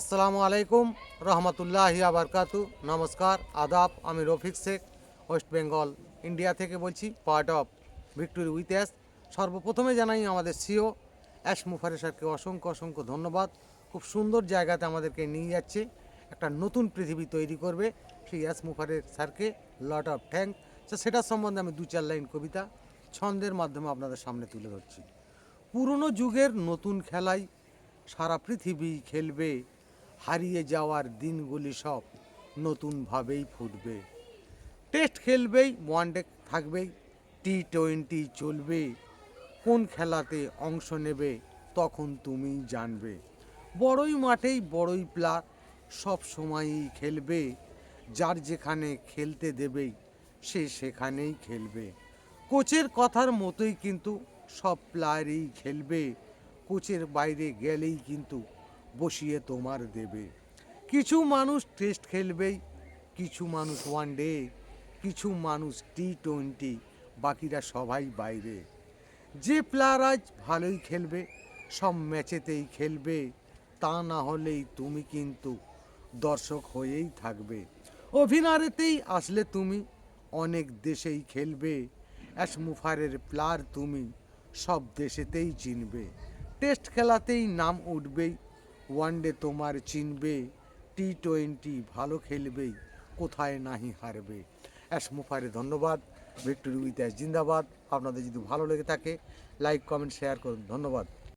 আসসালামু আলাইকুম রহমতুল্লাহি আবরকাতু। নমস্কার, আদাব। আমি রফিক শেখ, ওয়েস্ট বেঙ্গল ইন্ডিয়া থেকে বলছি, part of victory with ash. সর্বপ্রথমে জানাই আমাদের সিও অ্যাশ মুফারে স্যারকে অসংখ্য অসংখ্য ধন্যবাদ। খুব সুন্দর জায়গাতে আমাদেরকে নিয়ে যাচ্ছে, একটা নতুন পৃথিবী তৈরি করবে। সেই অ্যাশ মুফারের স্যারকে লট অফ থ্যাঙ্ক। সেটার সম্বন্ধে আমি দু চার লাইন কবিতা ছন্দের মাধ্যমে আপনাদের সামনে তুলে ধরছি। পুরনো যুগের নতুন খেলায় সারা পৃথিবী খেলবে, হারিয়ে যাওয়ার দিনগুলি সব নতুনভাবেই ফুটবে। টেস্ট খেলবেই, ওয়ানডে থাকবেই, T20 চলবে। কোন খেলাতে অংশ নেবে তখন তুমিই জানবে। বড়ই মাঠেই বড়ই প্লেয়ার সব সময়ই খেলবে, যার যেখানে খেলতে দেবেই সে সেখানেই খেলবে। কোচের কথার মতোই কিন্তু সব প্লেয়ারই খেলবে, কোচের বাইরে গেলেই কিন্তু বসিয়ে তোমার দেবে। কিছু মানুষ টেস্ট খেলবেই, কিছু মানুষ ওয়ানডে, কিছু মানুষ T20, বাকিরা সবাই বাইরে। যে প্লেয়ার আজ ভালোই খেলবে সব ম্যাচেতেই খেলবে, তা না হলেই তুমি কিন্তু দর্শক হয়েই থাকবে। অভিনয়তেই আসলে তুমি অনেক দেশেই খেলবে, অ্যাশ মুফারের প্লেয়ার তুমি সব দেশেতেই চিনবে। টেস্ট খেলাতেই নাম উঠবেই, ওয়ানডে তোমার চিনবে, T20 ভালো খেলবেই, কোথায় নাহি হারবে। অ্যাশ মুফারে ধন্যবাদ। ভিক্টোরি উইথ অ্যাশ জিন্দাবাদ। আপনাদের যদি ভালো লেগে থাকে লাইক কমেন্ট শেয়ার করুন। ধন্যবাদ।